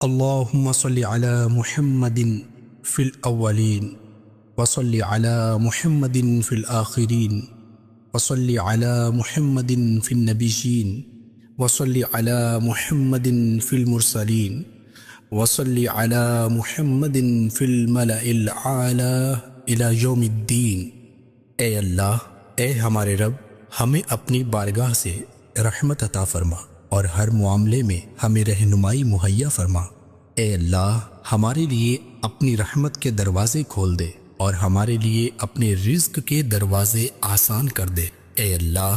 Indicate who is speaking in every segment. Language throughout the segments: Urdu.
Speaker 1: اللهم صل على محمد في الأولين وصل على محمد في الآخرين وصل على محمد في النبيين وصل على محمد في المرسلين وصل على محمد في الملأ الأعلى إلى يوم الدين۔ اے اللہ، اے ہمارے رب، ہمیں اپنی بارگاہ سے رحمت عطا فرما اور ہر معاملے میں ہمیں رہنمائی مہیا فرما۔ اے اللہ، ہمارے لیے اپنی رحمت کے دروازے کھول دے اور ہمارے لیے اپنے رزق کے دروازے آسان کر دے۔ اے اللہ،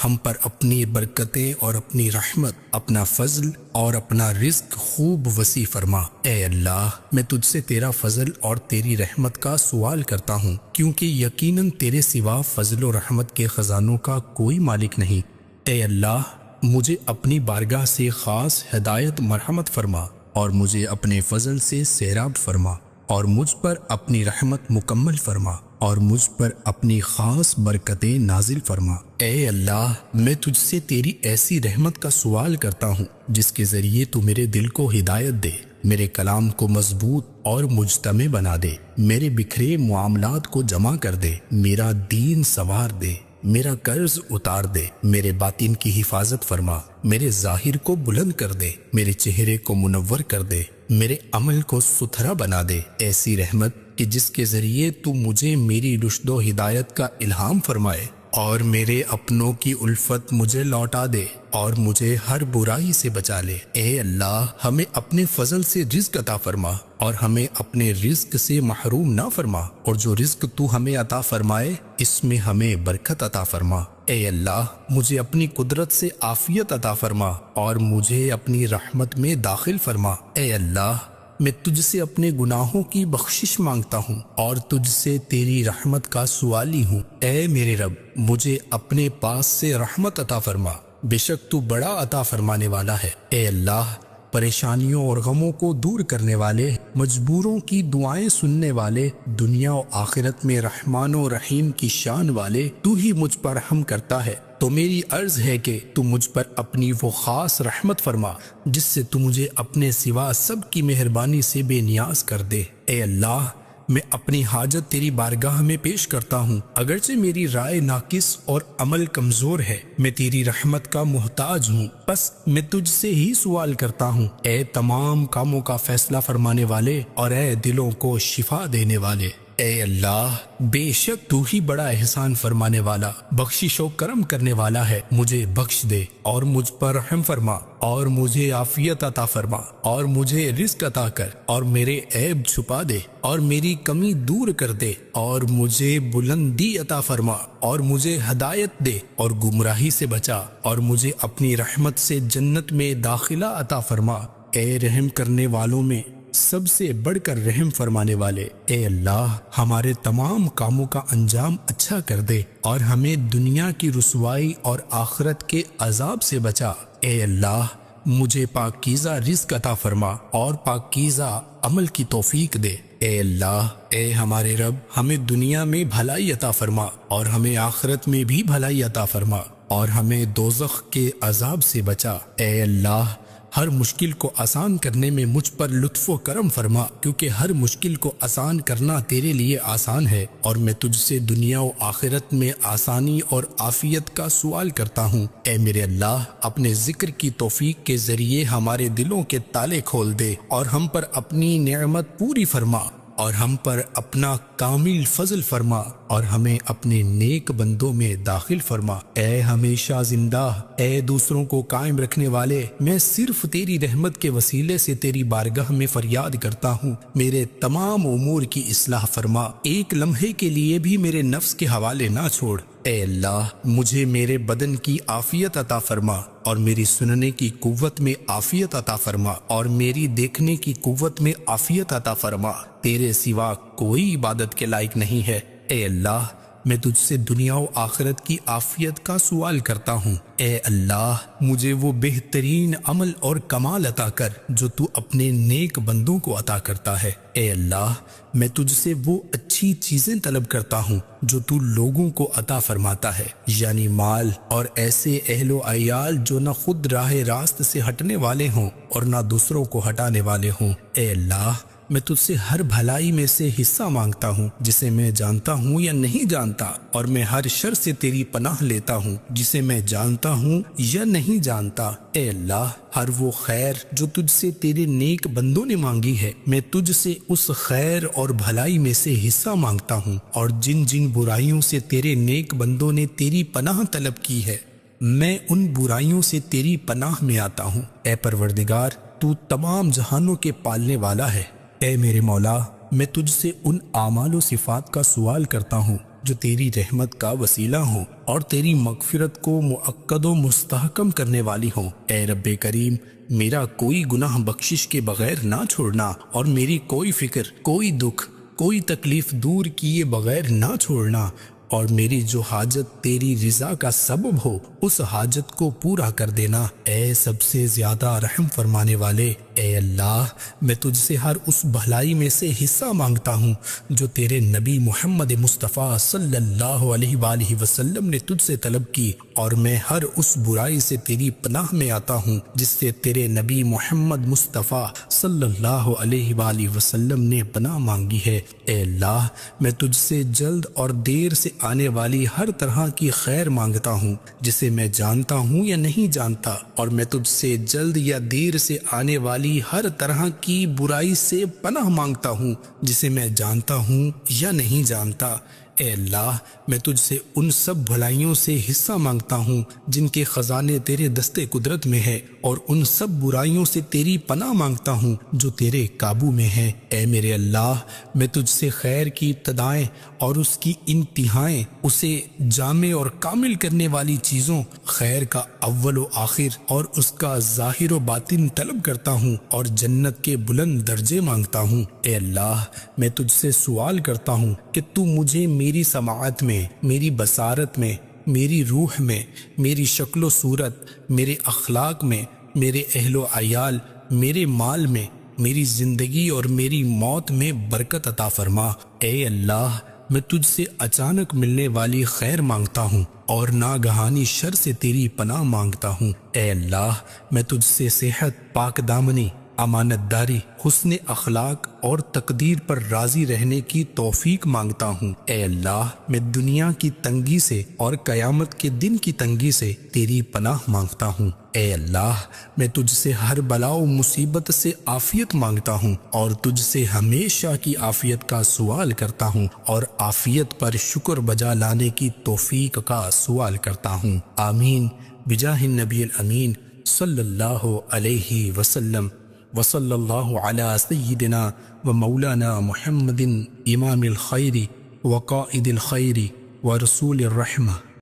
Speaker 1: ہم پر اپنی برکتیں اور اپنی رحمت، اپنا فضل اور اپنا رزق خوب وسیع فرما۔ اے اللہ، میں تجھ سے تیرا فضل اور تیری رحمت کا سوال کرتا ہوں، کیونکہ یقیناً تیرے سوا فضل و رحمت کے خزانوں کا کوئی مالک نہیں۔ اے اللہ، مجھے اپنی بارگاہ سے خاص ہدایت مرحمت فرما اور مجھے اپنے فضل سے سیراب فرما اور مجھ پر اپنی رحمت مکمل فرما اور مجھ پر اپنی خاص برکتیں نازل فرما۔ اے اللہ، میں تجھ سے تیری ایسی رحمت کا سوال کرتا ہوں جس کے ذریعے تو میرے دل کو ہدایت دے، میرے کلام کو مضبوط اور مجتمع بنا دے، میرے بکھرے معاملات کو جمع کر دے، میرا دین سنوار دے، میرا قرض اتار دے، میرے باطن کی حفاظت فرما، میرے ظاہر کو بلند کر دے، میرے چہرے کو منور کر دے، میرے عمل کو ستھرا بنا دے۔ ایسی رحمت کہ جس کے ذریعے تو مجھے میری رشد و ہدایت کا الہام فرمائے اور میرے اپنوں کی الفت مجھے لوٹا دے اور مجھے ہر برائی سے بچا لے۔ اے اللہ، ہمیں اپنے فضل سے رزق عطا فرما اور ہمیں اپنے رزق سے محروم نہ فرما، اور جو رزق تو ہمیں عطا فرمائے اس میں ہمیں برکت عطا فرما۔ اے اللہ، مجھے اپنی قدرت سے عافیت عطا فرما اور مجھے اپنی رحمت میں داخل فرما۔ اے اللہ، میں تجھ سے اپنے گناہوں کی بخشش مانگتا ہوں اور تجھ سے تیری رحمت کا سوالی ہوں۔ اے میرے رب، مجھے اپنے پاس سے رحمت عطا فرما، بے شک تو بڑا عطا فرمانے والا ہے۔ اے اللہ، پریشانیوں اور غموں کو دور کرنے والے، مجبوروں کی دعائیں سننے والے، دنیا و آخرت میں رحمان و رحیم کی شان والے، تو ہی مجھ پر رحم کرتا ہے۔ تو میری عرض ہے کہ تو مجھ پر اپنی وہ خاص رحمت فرما جس سے تو مجھے اپنے سوا سب کی مہربانی سے بے نیاز کر دے۔ اے اللہ، میں اپنی حاجت تیری بارگاہ میں پیش کرتا ہوں، اگرچہ میری رائے ناقص اور عمل کمزور ہے، میں تیری رحمت کا محتاج ہوں، بس میں تجھ سے ہی سوال کرتا ہوں۔ اے تمام کاموں کا فیصلہ فرمانے والے اور اے دلوں کو شفا دینے والے، اے اللہ، بے شک تو ہی بڑا احسان فرمانے والا، بخشش و کرم کرنے والا ہے۔ مجھے بخش دے اور مجھ پر رحم فرما اور مجھے عافیت عطا فرما اور مجھے رزق عطا کر اور میرے عیب چھپا دے اور میری کمی دور کر دے اور مجھے بلندی عطا فرما اور مجھے ہدایت دے اور گمراہی سے بچا اور مجھے اپنی رحمت سے جنت میں داخلہ عطا فرما۔ اے رحم کرنے والوں میں سب سے بڑھ کر رحم فرمانے والے، اے اللہ، ہمارے تمام کاموں کا انجام اچھا کر دے اور ہمیں دنیا کی رسوائی اور آخرت کے عذاب سے بچا۔ اے اللہ، مجھے پاکیزہ رزق عطا فرما اور پاکیزہ عمل کی توفیق دے۔ اے اللہ، اے ہمارے رب، ہمیں دنیا میں بھلائی عطا فرما اور ہمیں آخرت میں بھی بھلائی عطا فرما اور ہمیں دوزخ کے عذاب سے بچا۔ اے اللہ، ہر مشکل کو آسان کرنے میں مجھ پر لطف و کرم فرما، کیونکہ ہر مشکل کو آسان کرنا تیرے لیے آسان ہے، اور میں تجھ سے دنیا و آخرت میں آسانی اور عافیت کا سوال کرتا ہوں۔ اے میرے اللہ، اپنے ذکر کی توفیق کے ذریعے ہمارے دلوں کے تالے کھول دے اور ہم پر اپنی نعمت پوری فرما اور ہم پر اپنا کامل فضل فرما اور ہمیں اپنے نیک بندوں میں داخل فرما۔ اے ہمیشہ زندہ، اے دوسروں کو قائم رکھنے والے، میں صرف تیری رحمت کے وسیلے سے تیری بارگاہ میں فریاد کرتا ہوں، میرے تمام امور کی اصلاح فرما، ایک لمحے کے لیے بھی میرے نفس کے حوالے نہ چھوڑ۔ اے اللہ، مجھے میرے بدن کی عافیت عطا فرما اور میری سننے کی قوت میں عافیت عطا فرما اور میری دیکھنے کی قوت میں عافیت عطا فرما۔ تیرے سوا کوئی عبادت کے لائق نہیں ہے۔ اے اللہ، میں تجھ سے دنیا و آخرت کی عافیت کا سوال کرتا ہوں۔ اے اللہ مجھے وہ بہترین عمل اور کمال عطا کر جو تو اپنے نیک بندوں کو عطا کرتا ہے۔ اے اللہ میں تجھ سے وہ اچھی چیزیں طلب کرتا ہوں جو تو لوگوں کو عطا فرماتا ہے، یعنی مال اور ایسے اہل و عیال جو نہ خود راہ راست سے ہٹنے والے ہوں اور نہ دوسروں کو ہٹانے والے ہوں۔ اے اللہ میں تجھ سے ہر بھلائی میں سے حصہ مانگتا ہوں جسے میں جانتا ہوں یا نہیں جانتا، اور میں ہر شر سے تیری پناہ لیتا ہوں جسے میں جانتا ہوں یا نہیں جانتا۔ اے اللہ ہر وہ خیر جو تجھ سے تیرے نیک بندوں نے مانگی ہے، میں تجھ سے اس خیر اور بھلائی میں سے حصہ مانگتا ہوں، اور جن جن برائیوں سے تیرے نیک بندوں نے تیری پناہ طلب کی ہے میں ان برائیوں سے تیری پناہ میں آتا ہوں۔ اے پروردگار تو تمام جہانوں کے پالنے والا ہے۔ اے میرے مولا میں تجھ سے ان اعمال و صفات کا سوال کرتا ہوں جو تیری رحمت کا وسیلہ ہوں اور تیری مغفرت کو مؤکد و مستحکم کرنے والی ہوں۔ اے رب کریم میرا کوئی گناہ بخشش کے بغیر نہ چھوڑنا، اور میری کوئی فکر، کوئی دکھ، کوئی تکلیف دور کیے بغیر نہ چھوڑنا، اور میری جو حاجت تیری رضا کا سبب ہو اس حاجت کو پورا کر دینا۔ اے سب سے زیادہ رحم فرمانے والے، اے اللہ میں تجھ سے ہر اس بھلائی میں سے حصہ مانگتا ہوں جو تیرے نبی محمد مصطفیٰ صلی اللہ علیہ وآلہ وسلم نے تجھ سے طلب کی، اور میں ہر اس برائی سے تیری پناہ میں آتا ہوں جس سے تیرے نبی محمد مصطفیٰ صلی اللہ علیہ وآلہ وسلم نے پناہ مانگی ہے۔ اے اللہ میں تجھ سے جلد اور دیر سے آنے والی ہر طرح کی خیر مانگتا ہوں جسے میں جانتا ہوں یا نہیں جانتا، اور میں تجھ سے جلد یا دیر سے آنے والی ہر طرح کی برائی سے پناہ مانگتا ہوں جسے میں جانتا ہوں یا نہیں جانتا۔ اے اللہ میں تجھ سے ان سب بھلائیوں سے حصہ مانگتا ہوں جن کے خزانے تیرے دستے قدرت میں ہے، اور ان سب برائیوں سے تیری پناہ مانگتا ہوں جو تیرے قابو میں ہے۔ اے میرے اللہ میں تجھ سے خیر کی ابتدائیں اور اس کی انتہائیں، اسے جامع اور کامل کرنے والی چیزوں، خیر کا اول و آخر اور اس کا ظاہر و باطن طلب کرتا ہوں، اور جنت کے بلند درجے مانگتا ہوں۔ اے اللہ میں تجھ سے سوال کرتا ہوں کہ تو مجھے میری سماعت میں، میری بصارت میں، میری روح میں، میری شکل و صورت، میرے اخلاق میں، میرے اہل و عیال، میرے مال میں، میری زندگی اور میری موت میں برکت عطا فرما۔ اے اللہ میں تجھ سے اچانک ملنے والی خیر مانگتا ہوں اور ناگہانی شر سے تیری پناہ مانگتا ہوں۔ اے اللہ میں تجھ سے صحت، پاک دامنی، امانت داری، حسن اخلاق اور تقدیر پر راضی رہنے کی توفیق مانگتا ہوں۔ اے اللہ میں دنیا کی تنگی سے اور قیامت کے دن کی تنگی سے تیری پناہ مانگتا ہوں۔ اے اللہ میں تجھ سے ہر بلا و مصیبت سے عافیت مانگتا ہوں، اور تجھ سے ہمیشہ کی عافیت کا سوال کرتا ہوں، اور عافیت پر شکر بجا لانے کی توفیق کا سوال کرتا ہوں۔ آمین بجاہ النبی الامین صلی اللہ علیہ وسلم، وصلی اللہ علی سیدنا و مولانا محمد امام الخیر وقائد الخیر ورسول الرحمہ۔